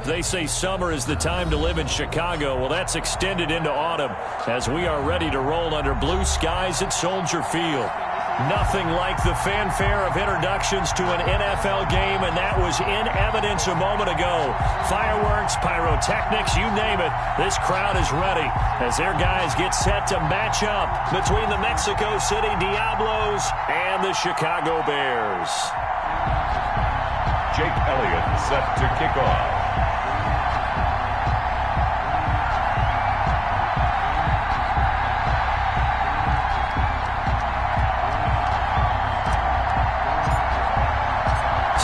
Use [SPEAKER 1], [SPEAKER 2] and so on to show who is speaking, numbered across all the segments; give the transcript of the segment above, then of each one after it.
[SPEAKER 1] They say summer is the time to live in Chicago. Well, that's extended into autumn as we are ready to roll under blue skies at Soldier Field. Nothing like the fanfare of introductions to an NFL game, and that was in evidence a moment ago. Fireworks, pyrotechnics, you name it. This crowd is ready as their guys get set to match up between the Mexico City Diablos and the Chicago Bears.
[SPEAKER 2] Jake Elliott set to kick off.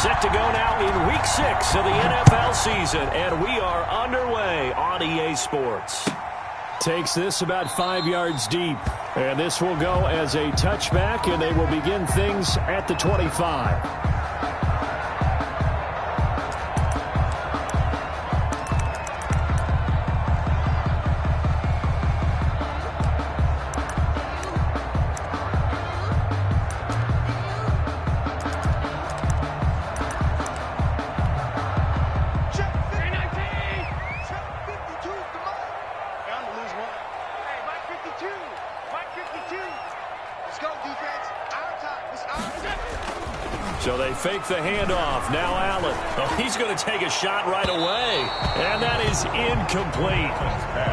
[SPEAKER 1] Set to go now in Week 6 of the NFL season, and we are underway on EA Sports. Takes this about 5 yards deep, and this will go as a touchback, and they will begin things at the 25. So they fake the handoff. Now Allen. Oh, he's going to take a shot right away. And that is incomplete.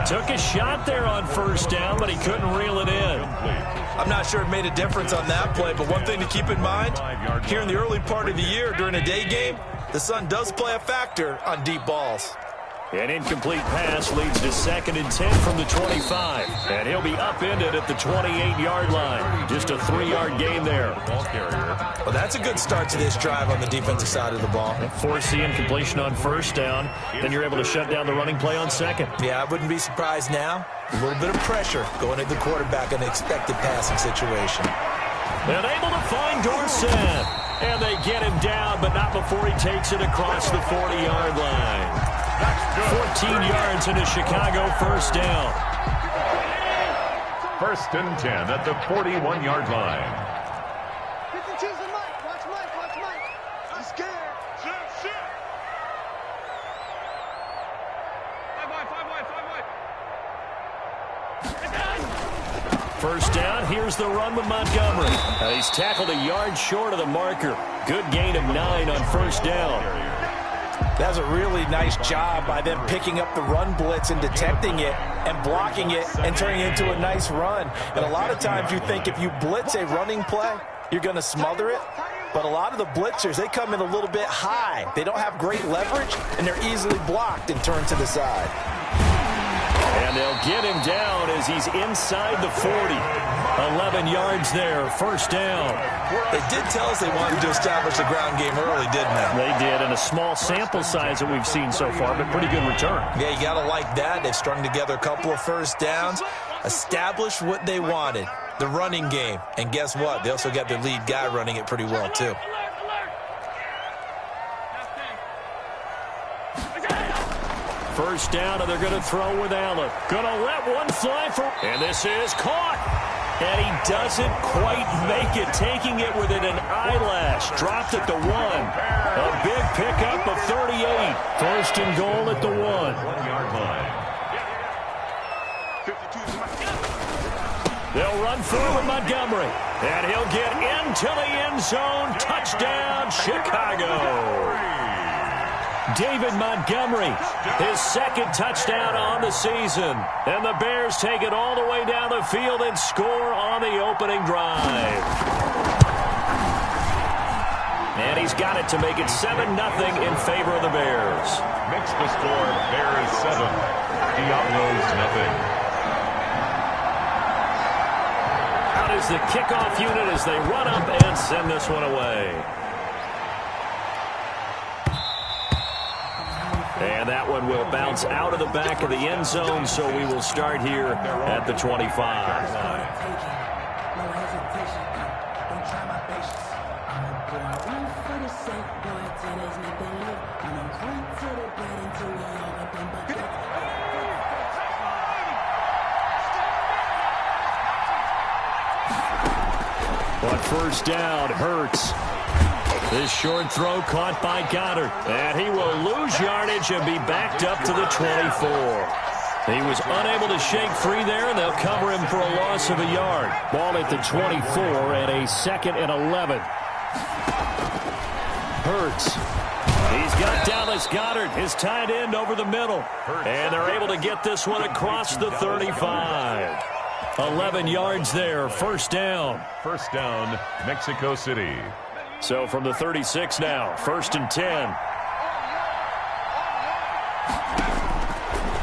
[SPEAKER 1] Took a shot there on first down, but he couldn't reel it in.
[SPEAKER 3] I'm not sure it made a difference on that play, but one thing to keep in mind, here in the early part of the year during a day game, the sun does play a factor on deep balls.
[SPEAKER 1] An incomplete pass leads to 2nd and 10 from the 25. And he'll be upended at the 28-yard line. Just a 3-yard gain there.
[SPEAKER 3] Well, that's a good start to this drive on the defensive side of the ball.
[SPEAKER 1] Force the incompletion on first down. Then you're able to shut down the running play on second.
[SPEAKER 3] Yeah, I wouldn't be surprised now. A little bit of pressure going at the quarterback in an expected passing situation.
[SPEAKER 1] And able to find Dorsett. And they get him down, but not before he takes it across the 40-yard line. 14 yards into Chicago, first down.
[SPEAKER 2] 1st and 10 at the 41-yard line.
[SPEAKER 4] Watch Mike. I'm scared.
[SPEAKER 1] First down, here's the run with Montgomery. He's tackled a yard short of the marker. Good gain of 9 on first down.
[SPEAKER 3] That was a really nice job by them picking up the run blitz and detecting it and blocking it and turning it into a nice run. And a lot of times you think if you blitz a running play, you're going to smother it. But a lot of the blitzers, they come in a little bit high. They don't have great leverage, and they're easily blocked and turned to the side.
[SPEAKER 1] And they'll get him down as he's inside the 40. 11 yards there, first down.
[SPEAKER 3] They did tell us they wanted to establish the ground game early, didn't they?
[SPEAKER 1] They did, and a small sample size that we've seen so far, but pretty good return.
[SPEAKER 3] Yeah, you got to like that. They've strung together a couple of first downs, established what they wanted, the running game. And guess what? They also got their lead guy running it pretty well, too.
[SPEAKER 1] First down, and they're going to throw with Allen. Going to let one fly for... And this is caught. And he doesn't quite make it, taking it within an eyelash. Dropped at the 1. A big pickup of 38. First and goal at the 1.
[SPEAKER 2] 1-yard line.
[SPEAKER 1] They'll run forward Montgomery. And he'll get into the end zone. Touchdown, Chicago. David Montgomery, his 2nd touchdown on the season. And the Bears take it all the way down the field and score on the opening drive. And he's got it to make it 7-0 in favor of the Bears.
[SPEAKER 2] Makes the score Bears 7, Diablos nothing.
[SPEAKER 1] Out is the kickoff unit as they run up and send this one away. And that one will bounce out of the back of the end zone, so we will start here at the 25. On first down, Hurts. This short throw caught by Goddard. And he will lose yardage and be backed up to the 24. He was unable to shake free there, and they'll cover him for a loss of a yard. Ball at the 24 and a 2nd and 11. Hurts. He's got Dallas Goedert, his tight end, over the middle. And they're able to get this one across the 35. 11 yards there, first down.
[SPEAKER 2] First down, Mexico City.
[SPEAKER 1] So from the 36 now, 1st and 10.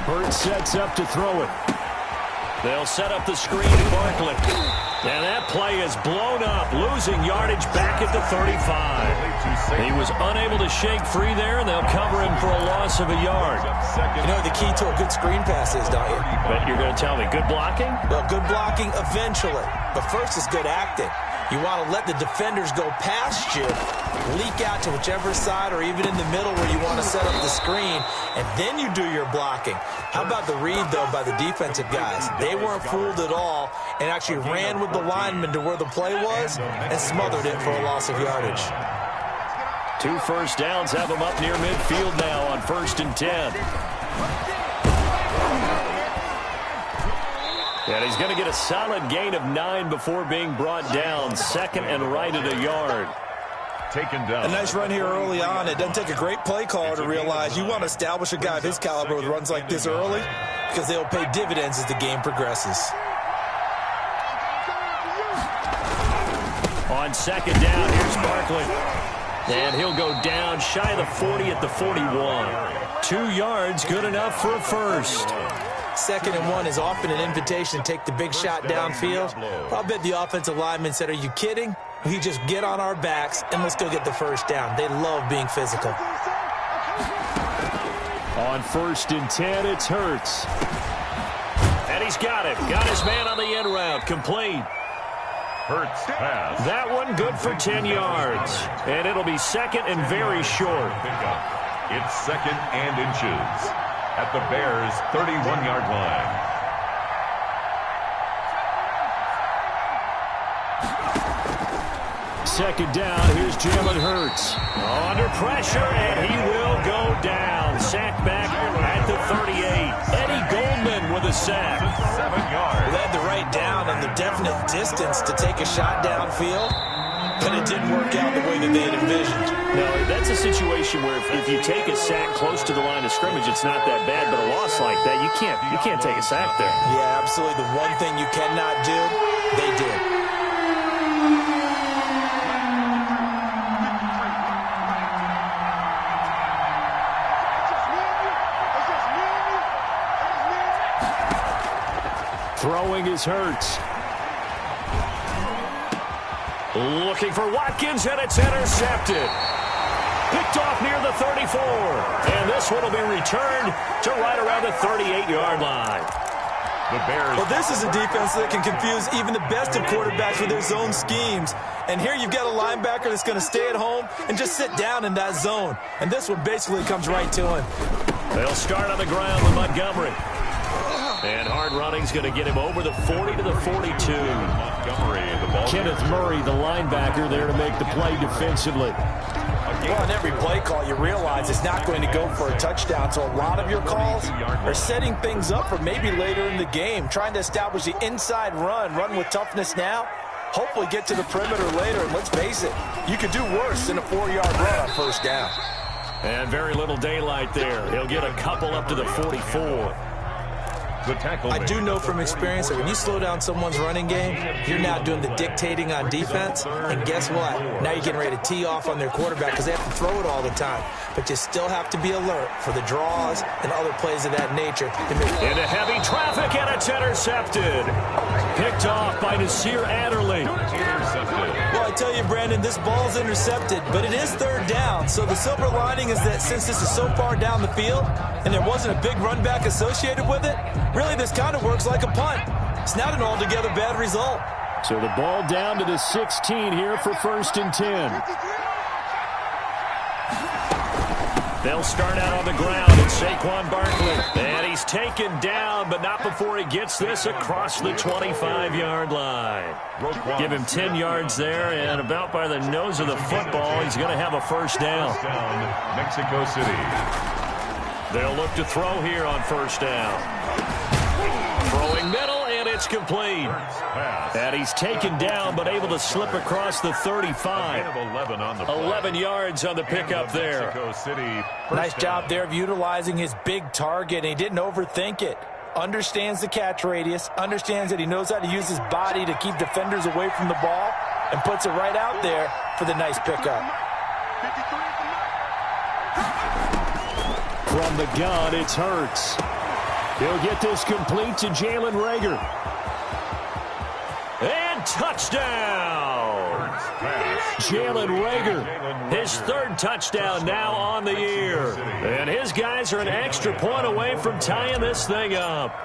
[SPEAKER 1] Hurts sets up to throw it. They'll set up the screen to Barkley. And that play is blown up, losing yardage back at the 35. He was unable to shake free there, and they'll cover him for a loss of a yard.
[SPEAKER 3] You know the key to a good screen pass is, don't you?
[SPEAKER 1] But you're going to tell me, good blocking?
[SPEAKER 3] Well, good blocking eventually. But first is good acting. You want to let the defenders go past you, leak out to whichever side or even in the middle where you want to set up the screen, and then you do your blocking. How about the read, though, by the defensive guys? They weren't fooled at all and actually ran with the lineman to where the play was and smothered it for a loss of yardage.
[SPEAKER 1] 2 first downs have him up near midfield now on 1st and 10. And he's going to get a solid gain of 9 before being brought down. 2nd and right at a yard.
[SPEAKER 2] Taken down.
[SPEAKER 3] A nice run here early on. It doesn't take a great play caller to realize you want to establish a guy of his caliber with runs like this early because they'll pay dividends as the game progresses.
[SPEAKER 1] On 2nd down, here's Barkley. And he'll go down shy of the 40 at the 41. 2 yards, good enough for a first.
[SPEAKER 3] 2nd and 1 is often an invitation to take the big shot downfield. I'll bet the offensive lineman said, are you kidding? We just get on our backs and let's go get the first down. They love being physical.
[SPEAKER 1] On 1st and 10, it's Hurts. And he's got it. Got his man on the end route. Complete.
[SPEAKER 2] Hurts pass.
[SPEAKER 1] That one good for 10 yards. And it'll be 2nd and very short.
[SPEAKER 2] It's 2nd and inches at the Bears' 31-yard line.
[SPEAKER 1] Second down, here's Jalen Hurts. Under pressure, and he will go down. Sack back at the 38. Eddie Goldman with a sack.
[SPEAKER 2] 7 yards.
[SPEAKER 3] They had the right down and the definite distance to take a shot downfield, but it didn't work out the way that they had envisioned.
[SPEAKER 1] No, that's a situation where if you take a sack close to the line of scrimmage, it's not that bad, but a loss like that, you can't take a sack there.
[SPEAKER 3] Yeah, absolutely. The one thing you cannot do, they did.
[SPEAKER 1] Throwing is Hurts. Looking for Watkins, and it's intercepted. Picked off near the 34. And this one will be returned to right around the 38-yard line.
[SPEAKER 2] The Bears.
[SPEAKER 3] Well, this is a defense that can confuse even the best of quarterbacks with their zone schemes. And here you've got a linebacker that's going to stay at home and just sit down in that zone. And this one basically comes right to him.
[SPEAKER 1] They'll start on the ground with Montgomery. And hard running's going to get him over the 40 to the 42.
[SPEAKER 2] Montgomery, the ball.
[SPEAKER 1] Kenneth Murray, the linebacker, there to make the play defensively.
[SPEAKER 3] Well, on every play call, you realize it's not going to go for a touchdown. So a lot of your calls are setting things up for maybe later in the game, trying to establish the inside run with toughness now, hopefully get to the perimeter later. And let's face it, you could do worse than a 4-yard run on first down.
[SPEAKER 1] And very little daylight there. He'll get a couple up to the 44.
[SPEAKER 3] I do know from experience that when you slow down someone's running game, you're now doing the dictating on defense. And guess what? Now you're getting ready to tee off on their quarterback because they have to throw it all the time. But you still have to be alert for the draws and other plays of that nature.
[SPEAKER 1] Into heavy traffic, and it's intercepted. Picked off by Nasir Adderley.
[SPEAKER 3] Well, I tell you, Brandon, this ball's intercepted, but it is 3rd down. So the silver lining is that since this is so far down the field and there wasn't a big run back associated with it, really this kind of works like a punt. It's not an altogether bad result.
[SPEAKER 1] So the ball down to the 16 here for 1st and 10. They'll start out on the ground. It's Saquon Barkley. And he's taken down, but not before he gets this across the 25-yard line. Give him 10 yards there, and about by the nose of the football, he's going to have a first down.
[SPEAKER 2] Mexico City.
[SPEAKER 1] They'll look to throw here on first down. Throwing middle, and it's complete. And he's taken down, but able to slip across the 35. 11 yards on the pickup there.
[SPEAKER 3] Nice job there of utilizing his big target. He didn't overthink it. Understands the catch radius. Understands that he knows how to use his body to keep defenders away from the ball. And puts it right out there for the nice pickup.
[SPEAKER 1] From the gun, it's Hurts. He'll get this complete to Jalen Reagor. And touchdown! Jalen Reagor, his third touchdown now on the year. And his guys are an extra point away from tying this thing up.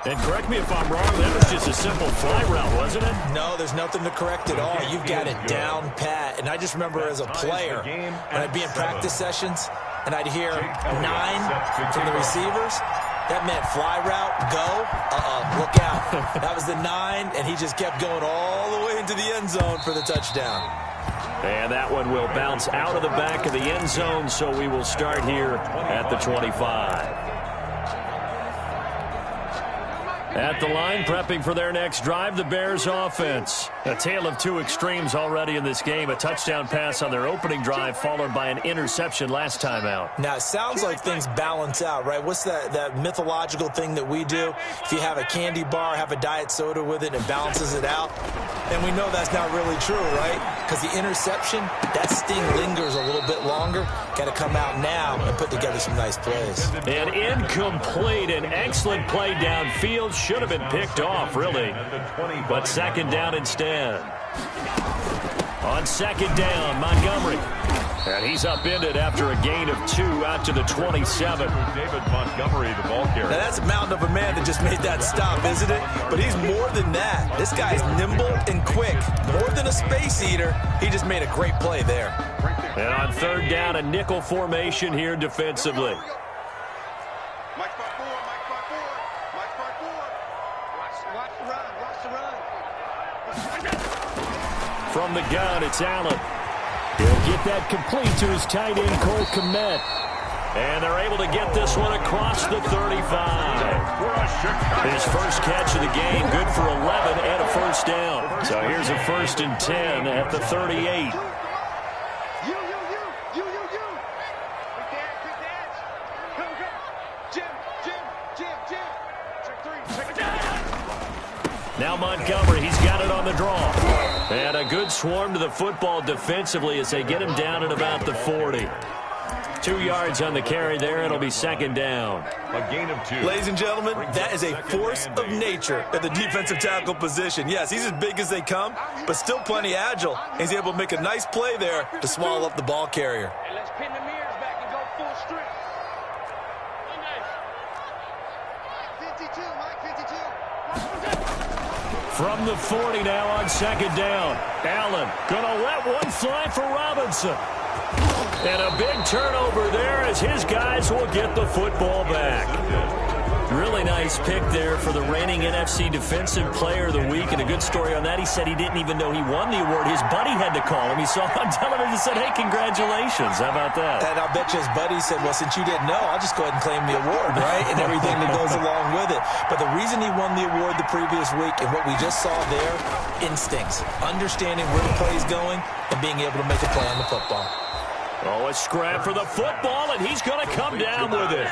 [SPEAKER 1] And correct me if I'm wrong, that was just a simple fly route, wasn't it?
[SPEAKER 3] No, there's nothing to correct at all. You've got it down pat. And I just remember as a player, when I'd be in practice sessions, and I'd hear 9 from the receivers. That meant fly route, go, look out. That was the 9, and he just kept going all the way into the end zone for the touchdown.
[SPEAKER 1] And that one will bounce out of the back of the end zone, so we will start here at the 25. At the line, prepping for their next drive, the Bears offense. A tale of two extremes already in this game. A touchdown pass on their opening drive, followed by an interception last time out.
[SPEAKER 3] Now, it sounds like things balance out, right? What's that mythological thing that we do? If you have a candy bar, have a diet soda with it, and it balances it out. And we know that's not really true, right? Because the interception, that sting lingers a little bit longer. Got to come out now and put together some nice plays.
[SPEAKER 1] An incomplete, an excellent play downfield. Should have been picked off, really. But second down instead. On second down, Montgomery. And he's upended after a gain of 2 out to the 27.
[SPEAKER 2] David Montgomery, the ball carrier.
[SPEAKER 3] Now, that's a mountain of a man that just made that stop, isn't it? But he's more than that. This guy's nimble and quick. More than a space eater. He just made a great play there.
[SPEAKER 1] And on third down, a nickel formation here defensively. From the gun, it's Allen. He'll get that complete to his tight end, Cole Kmet. And they're able to get this one across the 35. His first catch of the game, good for 11 and a first down. So here's a 1st and 10 at the 38. Now Montgomery, he's got it on the draw. And a good swarm to the football defensively as they get him down at about the 40. 2 yards on the carry there. It'll be second down.
[SPEAKER 2] A gain of 2.
[SPEAKER 3] Ladies and gentlemen, that is a force of nature at the defensive tackle position. Yes, he's as big as they come, but still plenty agile. He's able to make a nice play there to swallow up the ball carrier.
[SPEAKER 4] Let's pin the mirrors back and go full strength. 52, Mike, 52.
[SPEAKER 1] From the 40 now on second down. Allen gonna let one fly for Robinson. And a big turnover there as his guys will get the football back. Really nice pick there for the reigning NFC Defensive Player of the Week. And a good story on that. He said he didn't even know he won the award. His buddy had to call him. He saw him on television and said, hey, congratulations. How about that?
[SPEAKER 3] And I'll bet you his buddy said, well, since you didn't know, I'll just go ahead and claim the award, right? And everything that goes along with it. But the reason he won the award the previous week and what we just saw there, instincts. Understanding where the play is going and being able to make a play on the football.
[SPEAKER 1] Oh, a scrap for the football, and he's going to come down with it.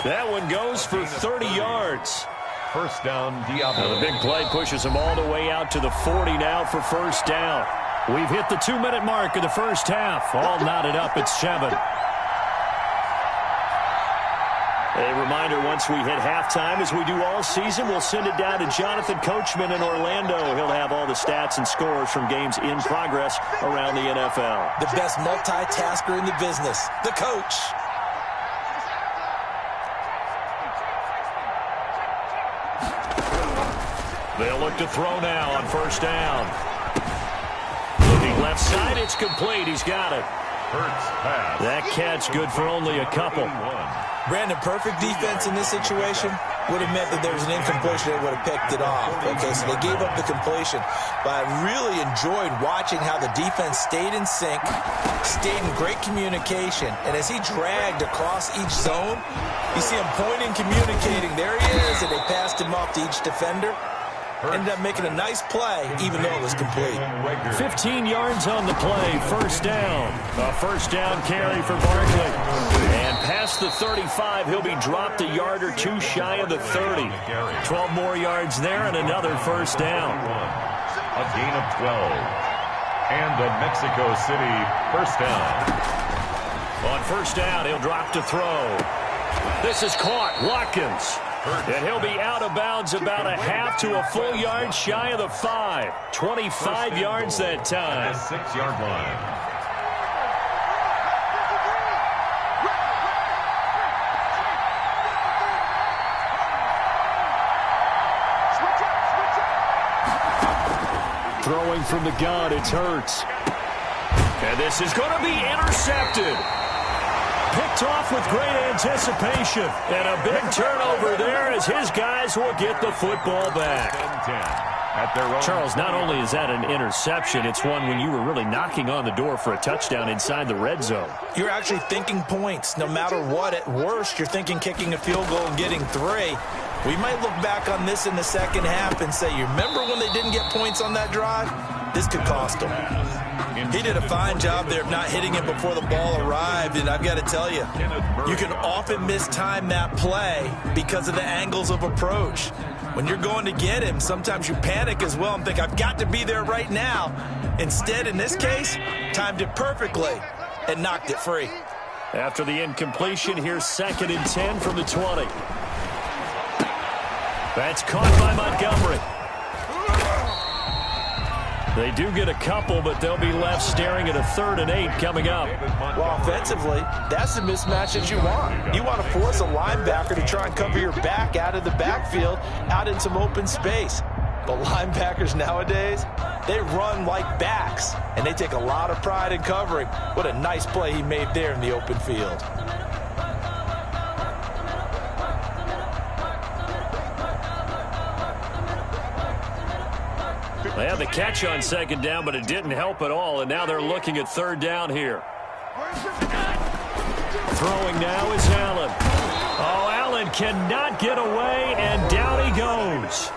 [SPEAKER 1] That one goes for 30 yards.
[SPEAKER 2] First down, Diablo.
[SPEAKER 1] Now the big play pushes him all the way out to the 40 now for first down. We've hit the 2-minute mark of the first half. All knotted up at 7. A reminder, once we hit halftime, as we do all season, we'll send it down to Jonathan Coachman in Orlando. He'll have all the stats and scores from games in progress around the NFL.
[SPEAKER 3] The best multitasker in the business, the coach.
[SPEAKER 1] They'll look to throw now on first down. Looking left side, it's complete. He's got it. That catch good for only a couple.
[SPEAKER 3] Brandon, perfect defense in this situation would have meant that there was an incompletion. They would have picked it off. Okay, so they gave up the completion. But I really enjoyed watching how the defense stayed in sync, stayed in great communication. And as he dragged across each zone, you see him pointing, communicating. There he is, and they passed him off to each defender. Ended up making a nice play, even though it was complete.
[SPEAKER 1] 15 yards on the play, first down. A first down carry for Barkley. And past the 35, he'll be dropped a yard or two shy of the 30. 12 more yards there and another first down.
[SPEAKER 2] A gain of 12. And a Mexico City first down.
[SPEAKER 1] On first down, he'll drop to throw. This is caught. Watkins. And he'll be out of bounds about a half to a full yard shy of the 5. 25 yards that time.
[SPEAKER 2] At the 6-yard line.
[SPEAKER 1] Throwing from the gun, it's Hurts. And this is going to be intercepted. Picked off with great anticipation. And a big turnover there as his guys will get the football back. Charles, not only is that an interception, it's one when you were really knocking on the door for a touchdown inside the red zone.
[SPEAKER 3] You're actually thinking points. No matter what, at worst, you're thinking kicking a field goal and getting 3. We might look back on this in the second half and say, you remember when they didn't get points on that drive? This could cost them. He did a fine job there of not hitting it before the ball arrived, and I've got to tell you, you can often mistime that play because of the angles of approach. When you're going to get him, sometimes you panic as well and think, I've got to be there right now. Instead, in this case, timed it perfectly and knocked it free.
[SPEAKER 1] After the incompletion, here's 2nd and 10 from the 20. That's caught by Montgomery. They do get a couple, but they'll be left staring at a 3rd and 8 coming up.
[SPEAKER 3] Well, offensively, that's the mismatch that you want. You want to force a linebacker to try and cover your back out of the backfield, out in some open space. But linebackers nowadays, they run like backs, and they take a lot of pride in covering. What a nice play he made there in the open field.
[SPEAKER 1] They had the catch on 2nd down, but it didn't help at all, and now they're looking at 3rd down here. Throwing now is Allen. Oh, Allen cannot get away, and down he goes.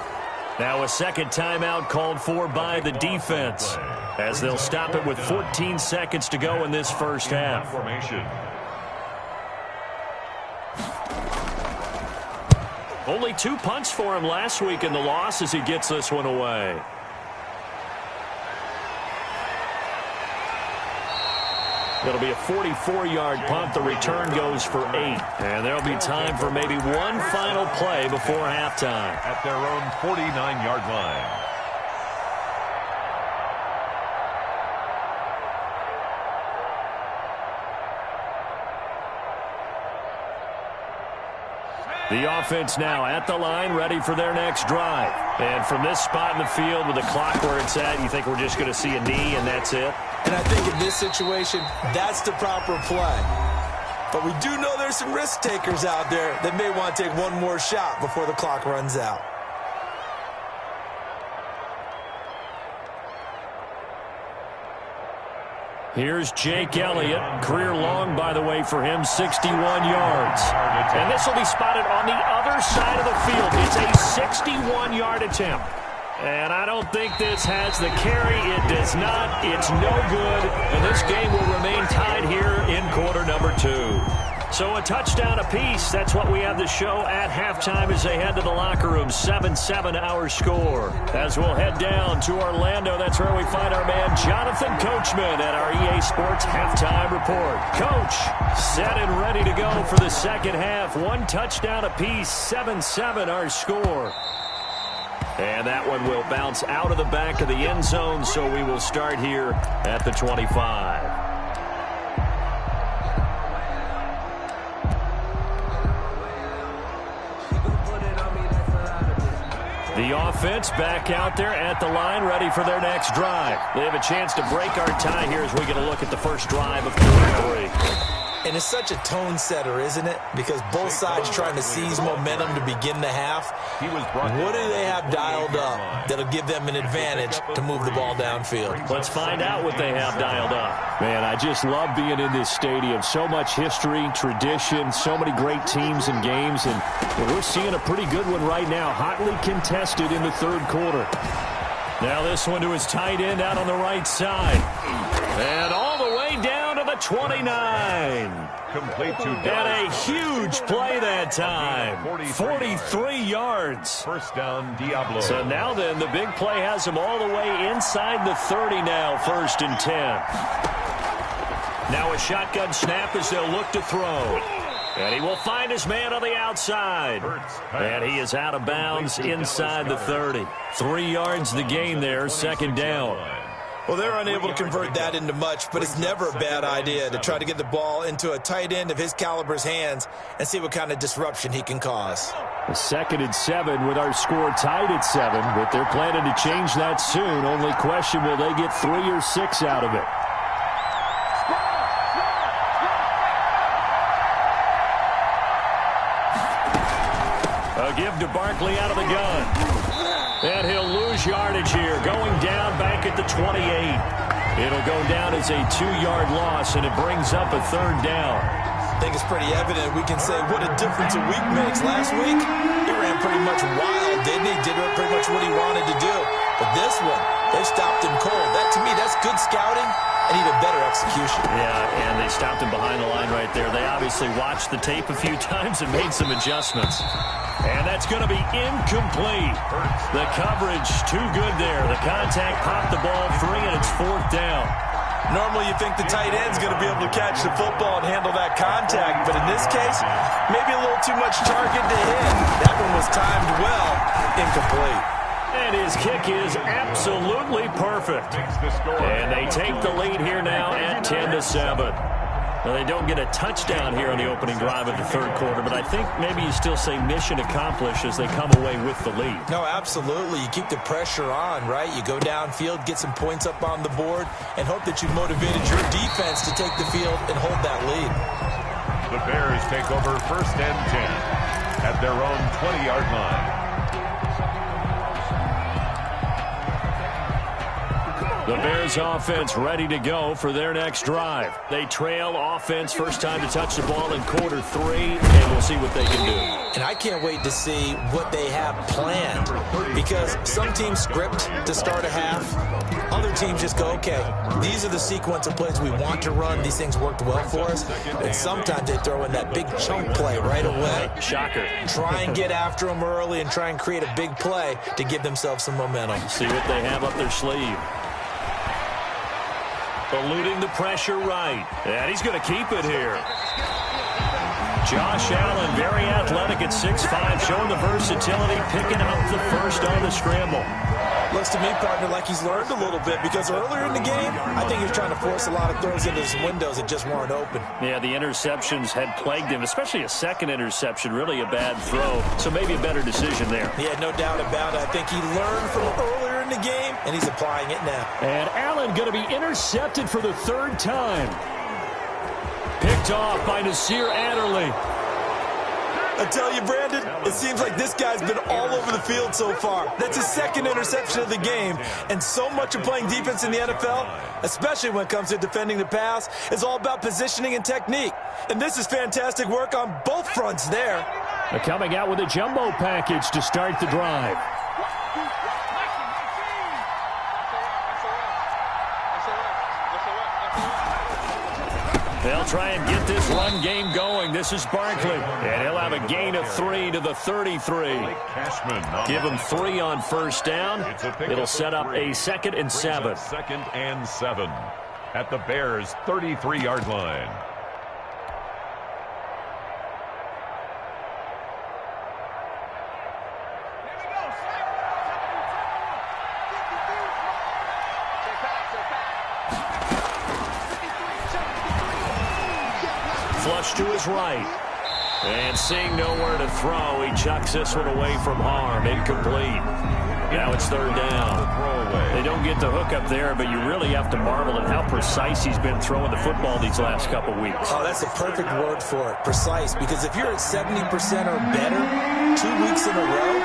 [SPEAKER 1] Now a second timeout called for by the defense, as they'll stop it with 14 seconds to go in this first half. Only 2 punts for him last week in the loss as he gets this one away. It'll be a 44-yard punt. The return goes for 8. And there'll be time for maybe one final play before halftime.
[SPEAKER 2] At their own 49-yard line.
[SPEAKER 1] The offense now at the line, ready for their next drive. And from this spot in the field with the clock where it's at, you think we're just going to see a knee and that's it?
[SPEAKER 3] And I think in this situation, that's the proper play. But we do know there's some risk takers out there that may want to take one more shot before the clock runs out.
[SPEAKER 1] Here's Jake Elliott. Career long, by the way, for him, 61 yards. And this will be spotted on the other side of the field. It's a 61-yard attempt. And I don't think this has the carry. It does not. It's no good. And this game will remain tied here in quarter number 2. So a touchdown apiece. That's what we have the show at halftime as they head to the locker room. 7-7 our score. As we'll head down to Orlando, that's where we find our man Jonathan Coachman at our EA Sports Halftime Report. Coach, set and ready to go for the second half. 1 touchdown apiece. 7-7 our score. And that one will bounce out of the back of the end zone, so we will start here at the 25. The offense back out there at the line, ready for their next drive. They have a chance to break our tie here as we get a look at the first drive of quarter 3.
[SPEAKER 3] And it's such a tone setter, isn't it? Because both sides trying to seize momentum to begin the half. What do they have dialed up that'll give them an advantage to move the ball downfield?
[SPEAKER 1] Let's find out what they have dialed up. Man, I just love being in this stadium. So much history, tradition, so many great teams and games. And we're seeing a pretty good one right now, hotly contested in the third quarter. Now this one to his tight end out on the right side. And all the way down to the 29.
[SPEAKER 2] Complete to
[SPEAKER 1] And a huge play that time. 43 yards.
[SPEAKER 2] First down, Diablo.
[SPEAKER 1] So now then, the big play has him all the way inside the 30 now, 1st and 10. Now a shotgun snap as they'll look to throw. And he will find his man on the outside. And he is out of bounds inside the 30. 3 yards the gain there, 2nd down.
[SPEAKER 3] Well, they're unable to convert that into much, but it's never a bad idea to try to get the ball into a tight end of his caliber's hands and see what kind of disruption he can cause.
[SPEAKER 1] A 2nd and 7 with our score tied at 7, but they're planning to change that soon. Only question, will they get 3 or 6 out of it? A give to Barkley out of the gun. And he'll lose yardage here, going down back at the 28. It'll go down as a 2-yard loss, and it brings up a 3rd down.
[SPEAKER 3] I think it's pretty evident. We can say what a difference a week makes. Last week, he ran pretty much wild, didn't he? Did pretty much what he wanted to do. But this one, they stopped him cold. That, to me, that's good scouting and even better execution.
[SPEAKER 1] Yeah, and they stopped him behind the line right there. They obviously watched the tape a few times and made some adjustments. And that's going to be incomplete. The coverage too good there. The contact popped the ball free, and it's 4th down.
[SPEAKER 3] Normally you think the tight end's going to be able to catch the football and handle that contact, but in this case, maybe a little too much target to hit. That one was timed well, incomplete.
[SPEAKER 1] And his kick is absolutely perfect. And they take the lead here now at 10-7. Now, they don't get a touchdown here on the opening drive of the third quarter, but I think maybe you still say mission accomplished as they come away with the lead.
[SPEAKER 3] No, absolutely. You keep the pressure on, right? You go downfield, get some points up on the board, and hope that you've motivated your defense to take the field and hold that lead.
[SPEAKER 2] The Bears take over 1st and 10 at their own 20-yard line.
[SPEAKER 1] The Bears offense ready to go for their next drive. They trail offense first time to touch the ball in quarter 3, and we'll see what they can do.
[SPEAKER 3] And I can't wait to see what they have planned, because some teams script to start a half. Other teams just go, okay, these are the sequence of plays we want to run. These things worked well for us. And sometimes they throw in that big chunk play right away.
[SPEAKER 1] Shocker.
[SPEAKER 3] Try and get after them early and try and create a big play to give themselves some momentum.
[SPEAKER 1] See what they have up their sleeve. Eluding the pressure right. And he's going to keep it here. Josh Allen, very athletic at 6'5", showing the versatility, picking up the first on the scramble.
[SPEAKER 3] Looks to me, partner, like he's learned a little bit, because earlier in the game, I think he was trying to force a lot of throws into some windows that just weren't open.
[SPEAKER 1] Yeah, the interceptions had plagued him, especially a second interception, really a bad throw. So maybe a better decision there.
[SPEAKER 3] Yeah, no doubt about it. I think he learned from earlier in the game, and he's applying it now.
[SPEAKER 1] And Allen going to be intercepted for the 3rd time. Picked off by Nasir Adderley.
[SPEAKER 3] I tell you, Brandon, it seems like this guy's been all over the field so far. That's his 2nd interception of the game. And so much of playing defense in the NFL, especially when it comes to defending the pass, is all about positioning and technique. And this is fantastic work on both fronts there.
[SPEAKER 1] They're coming out with a jumbo package to start the drive. They'll try and get this run game going. This is Barkley. And he'll have a gain of 3 to the 33. Give him 3 on first down. It'll set up a 2nd and 7.
[SPEAKER 2] 2nd and 7 at the Bears' 33-yard line.
[SPEAKER 1] Flush to his right. And seeing nowhere to throw, he chucks this one away from harm. Incomplete. Now it's third down. They don't get the hook up there, but you really have to marvel at how precise he's been throwing the football these last couple weeks.
[SPEAKER 3] Oh, that's a perfect word for it, precise. Because if you're at 70% or better 2 weeks in a row,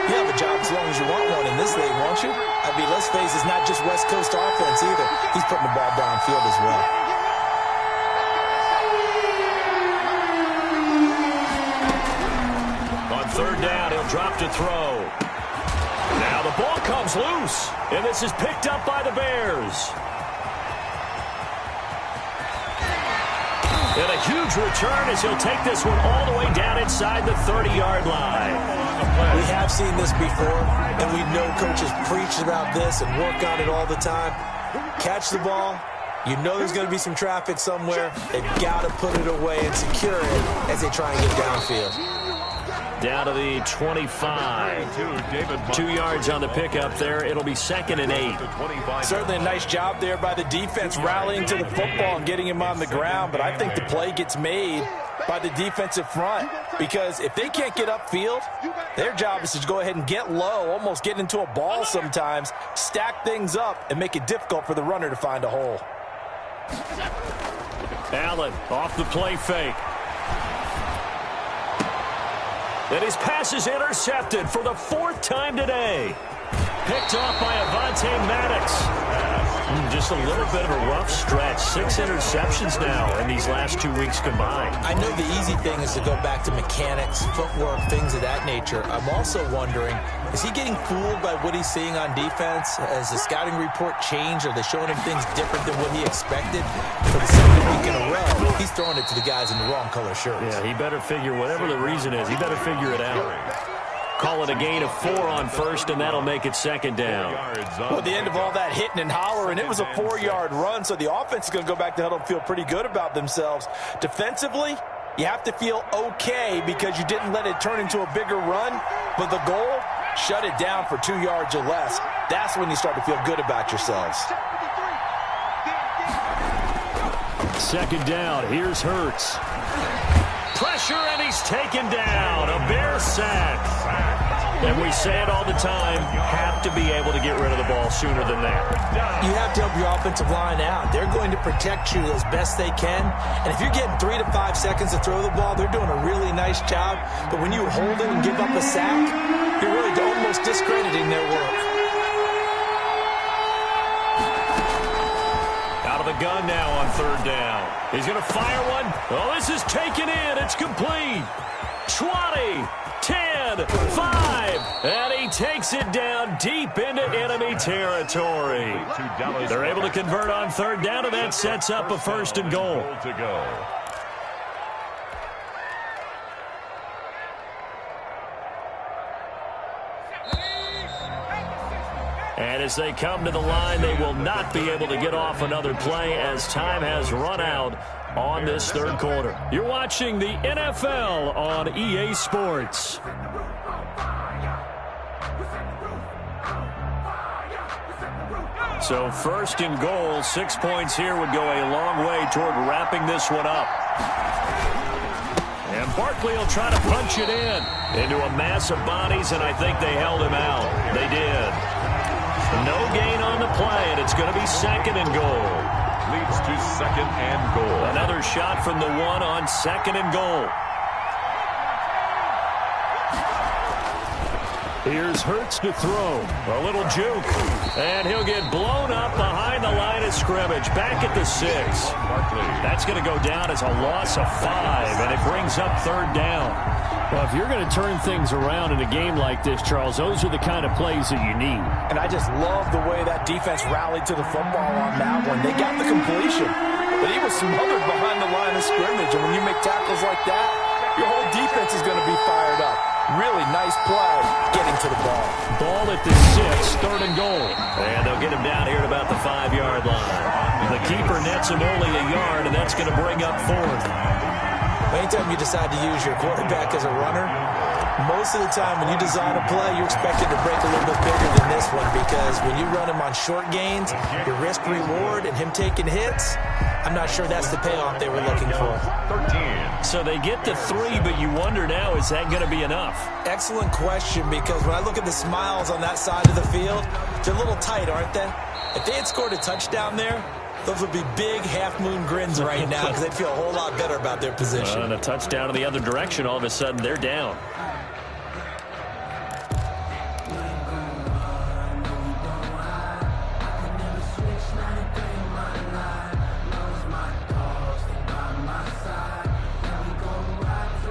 [SPEAKER 3] you have a job as long as you want one in this league, won't you? I mean, let's face it, it's not just West Coast offense either. He's putting the ball downfield as well.
[SPEAKER 1] On third down, he'll drop to throw. Now the ball comes loose, and this is picked up by the Bears. And a huge return as he'll take this one all the way down inside the 30-yard line.
[SPEAKER 3] We have seen this before, and we know coaches preach about this and work on it all the time. Catch the ball. You know there's going to be some traffic somewhere. They've got to put it away and secure it as they try and get downfield.
[SPEAKER 1] Down to the 25. 2 yards on the pickup there. It'll be 2nd and 8.
[SPEAKER 3] Certainly a nice job there by the defense rallying to the football and getting him on the ground. But I think the play gets made by the defensive front, because if they can't get upfield, their job is to go ahead and get low, almost get into a ball sometimes, stack things up, and make it difficult for the runner to find a hole.
[SPEAKER 1] Allen off the play fake. And his pass is intercepted for the 4th time today. Picked off by Avonte Maddox. Just a little bit of a rough stretch. 6 interceptions now in these last 2 weeks combined.
[SPEAKER 3] I know the easy thing is to go back to mechanics, footwork, things of that nature. I'm also wondering, is he getting fooled by what he's seeing on defense? Has the scouting report changed? Are they showing him things different than what he expected? For the 2nd week in a row, he's throwing it to the guys in the wrong color shirts.
[SPEAKER 1] Yeah, he better figure, whatever the reason is, he better figure it out. Call it a gain of 4 on first, and that'll make it 2nd down.
[SPEAKER 3] Well, at the end of all that hitting and hollering, it was a 4-yard run, so the offense is going to go back to huddle and feel pretty good about themselves. Defensively, you have to feel okay because you didn't let it turn into a bigger run, but the goal, shut it down for 2 yards or less. That's when you start to feel good about yourselves.
[SPEAKER 1] 2nd down, here's Hurts. Pressure, and he's taken down. A Bear sack. And we say it all the time, have to be able to get rid of the ball sooner than that.
[SPEAKER 3] You have to help your offensive line out. They're going to protect you as best they can. And if you're getting 3 to 5 seconds to throw the ball, they're doing a really nice job. But when you hold it and give up a sack, you're really almost discrediting their work.
[SPEAKER 1] Out of the gun now on 3rd down. He's going to fire one. Oh, this is taken in. It's complete. 20, 10, 5. And he takes it down deep into enemy territory. They're able to convert on 3rd down, and that sets up a 1st and goal. And as they come to the line, they will not be able to get off another play as time has run out on this 3rd quarter. You're watching the NFL on EA Sports. So 1st and goal, 6 points here would go a long way toward wrapping this one up. And Barkley will try to punch it in into a mass of bodies, and I think they held him out. They did. No gain on the play, and it's going to be 2nd and goal.
[SPEAKER 2] Leads to 2nd and goal.
[SPEAKER 1] Another shot from the 1 on 2nd and goal. Here's Hurts to throw. A little juke. And he'll get blown up behind the line of scrimmage. Back at the 6. That's going to go down as a loss of 5, and it brings up 3rd down. Well, if you're going to turn things around in a game like this, Charles, those are the kind of plays that you need.
[SPEAKER 3] And I just love the way that defense rallied to the football on that one. They got the completion, but he was smothered behind the line of scrimmage. And when you make tackles like that, your whole defense is going to be fired up. Really nice play getting to the ball. Ball at the 6, 3rd and goal.
[SPEAKER 1] And they'll get him down here at about the 5-yard line. The keeper nets him only a yard, and that's going to bring up 4th.
[SPEAKER 3] Anytime you decide to use your quarterback as a runner, Most of the time when you design a play, you're expected to break a little bit bigger than this one because when you run him on short gains, your risk-reward and him taking hits, I'm not sure that's the payoff they were looking for.
[SPEAKER 2] 13.
[SPEAKER 1] So they get to 3, but you wonder now, is that going to be enough?
[SPEAKER 3] Excellent question, because when I look at the smiles on that side of the field, they're a little tight, aren't they? If they had scored a touchdown there, those would be big half-moon grins right now because they'd feel a whole lot better about their position.
[SPEAKER 1] And a touchdown in the other direction, all of a sudden they're down.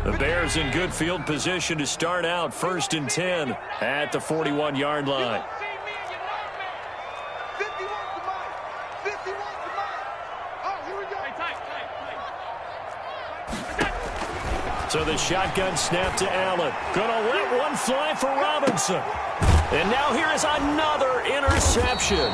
[SPEAKER 1] The Bears in good field position to start out 1st and 10 at the 41-yard line. So the shotgun snap to Allen. Gonna let one fly for Robinson. And now here is another interception.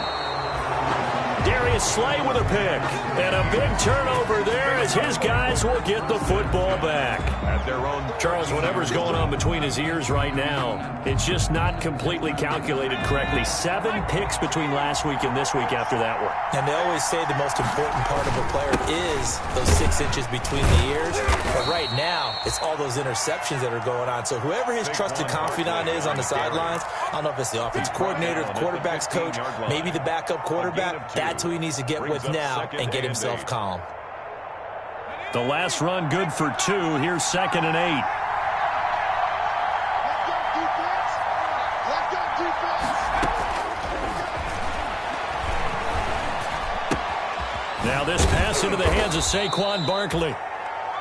[SPEAKER 1] Darius Slay with a pick. And a big turnover there as his guys will get the football back.
[SPEAKER 2] At their own.
[SPEAKER 1] Charles, whatever's going on between his ears right now, it's just not completely calculated correctly. 7 picks between last week and this week after that one.
[SPEAKER 3] And they always say the most important part of a player is those 6 inches between the ears. But right now, it's all those interceptions that are going on. So whoever his trusted confidant is on the sidelines, I don't know if it's the offensive coordinator, the quarterback's coach, maybe the backup quarterback, that's who he needs to get with now and get himself calm.
[SPEAKER 1] The last run good for 2. Here's 2nd and 8. Now this pass into the hands of Saquon Barkley.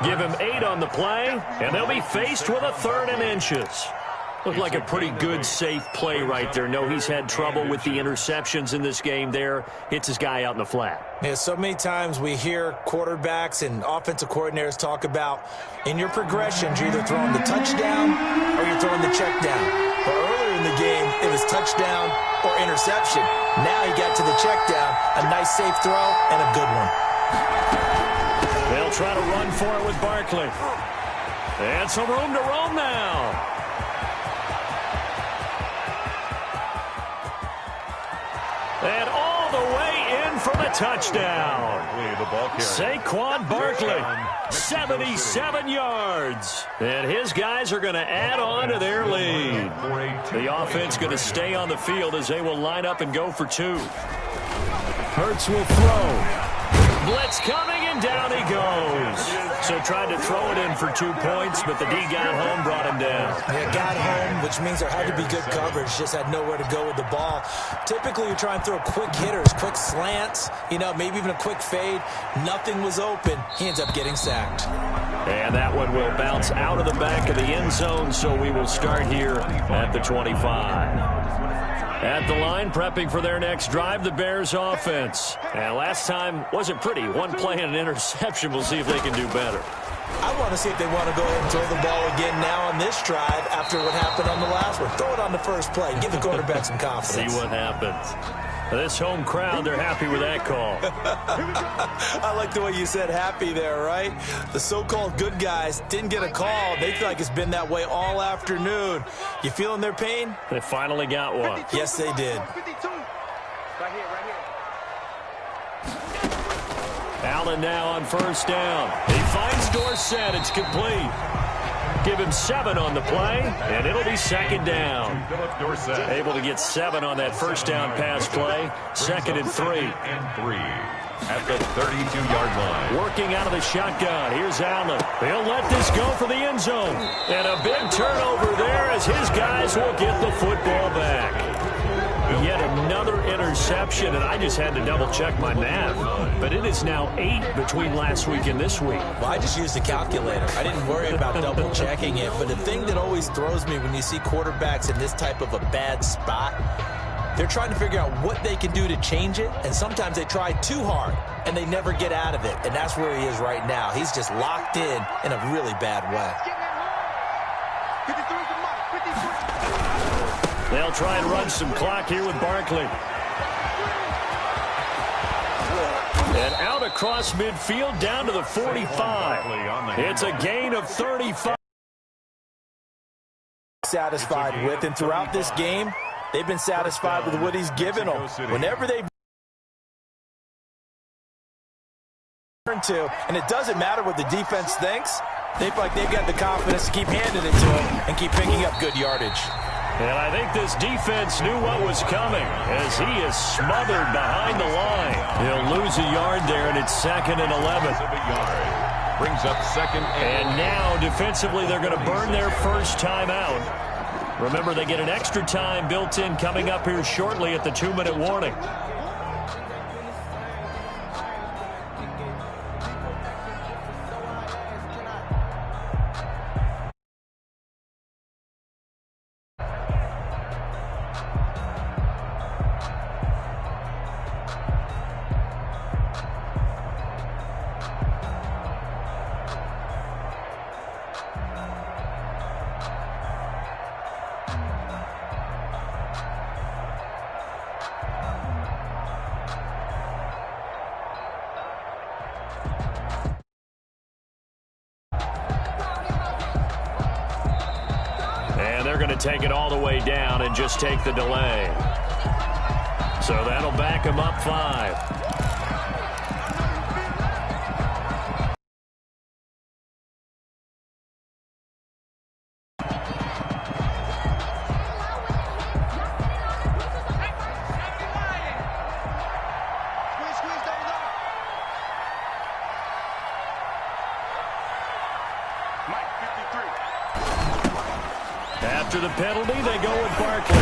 [SPEAKER 1] Give him 8 on the play, and they'll be faced with a 3rd and inches. Looked like a pretty good, safe play right there. No, he's had trouble with the interceptions in this game there. Hits his guy out in the flat.
[SPEAKER 3] Yeah, so many times we hear quarterbacks and offensive coordinators talk about in your progressions, you're either throwing the touchdown or you're throwing the check down. But earlier in the game, it was touchdown or interception. Now he got to the check down, a nice safe throw and a good one.
[SPEAKER 1] They'll try to run for it with Barkley. And some room to roam now. And all the way in for the touchdown. Saquon Barkley, 77 yards. And his guys are going to add on to their lead. The offense going to stay on the field as they will line up and go for 2. Hurts will throw. Blitz coming, and down he goes. So tried to throw it in for 2 points, but the D got home, brought him down.
[SPEAKER 3] Yeah, got home, which means there had to be good coverage. Just had nowhere to go with the ball. Typically, you're trying to throw quick hitters, quick slants, maybe even a quick fade. Nothing was open. He ends up getting sacked.
[SPEAKER 1] And that one will bounce out of the back of the end zone, so we will start here at the 25. At the line, prepping for their next drive, the Bears offense. And last time wasn't pretty. 1 play and an interception. We'll see if they can do better.
[SPEAKER 3] I want to see if they want to go ahead and throw the ball again now on this drive after what happened on the last one. Throw it on the first play. Give the quarterback some confidence.
[SPEAKER 1] See what happens. This home crowd, they're happy with that call.
[SPEAKER 3] I like the way you said happy there, right? The so-called good guys didn't get a call. They feel like it's been that way all afternoon. You feeling their pain?
[SPEAKER 1] They finally got one.
[SPEAKER 3] Yes, they did.
[SPEAKER 4] Right here.
[SPEAKER 1] Allen now on 1st down. He finds Dorsett. It's complete. Give him 7 on the play, and it'll be 2nd down. Able to get 7 on that 1st down pass play. 2nd and 3.
[SPEAKER 2] At the 32-yard line.
[SPEAKER 1] Working out of the shotgun. Here's Allen. He'll let this go for the end zone. And a big turnover there as his guys will get the football back. Yet another interception, and I just had to double-check my math. But it is now 8 between last week and this week.
[SPEAKER 3] Well, I just used a calculator. I didn't worry about double-checking it. But the thing that always throws me when you see quarterbacks in this type of a bad spot, they're trying to figure out what they can do to change it, and sometimes they try too hard, and they never get out of it. And that's where he is right now. He's just locked in a really bad way.
[SPEAKER 1] They'll try and run some clock here with Barkley. And out across midfield down to the 45. It's a gain of 35.
[SPEAKER 3] satisfied with, and throughout this game, they've been satisfied with what he's given them. Whenever they turn to, and it doesn't matter what the defense thinks, they feel like they've got the confidence to keep handing it to him and keep picking up good yardage.
[SPEAKER 1] And I think this defense knew what was coming as he is smothered behind the line. He'll lose a yard there, and it's 2nd and 11.
[SPEAKER 2] Brings up 2nd
[SPEAKER 1] and now defensively they're going to burn their first time out. Remember, they get an extra time built in coming up here shortly at the 2-minute warning. They're going to take it all the way down and just take the delay. So that'll back them up 5. After the penalty, they go with Barkley.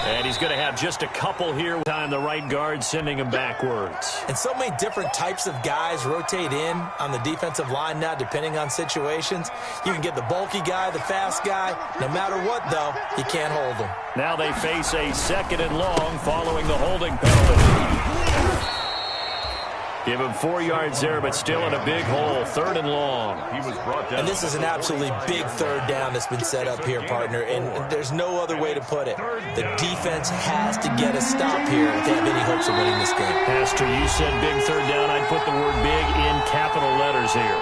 [SPEAKER 1] And he's going to have just a couple here. Time the right guard sending him backwards.
[SPEAKER 3] And so many different types of guys rotate in on the defensive line now, depending on situations. You can get the bulky guy, the fast guy. No matter what, though, you can't hold them.
[SPEAKER 1] Now they face a 2nd and long following the holding penalty. Give him 4 yards there, but still in a big hole. 3rd and long.
[SPEAKER 2] He was brought down.
[SPEAKER 3] And this is an absolutely big 3rd down that's been set up here, partner. And there's no other way to put it. The defense has to get a stop here if they have any hopes of winning this game.
[SPEAKER 1] Pastor, you said big 3rd down. I'd put the word big in capital letters here.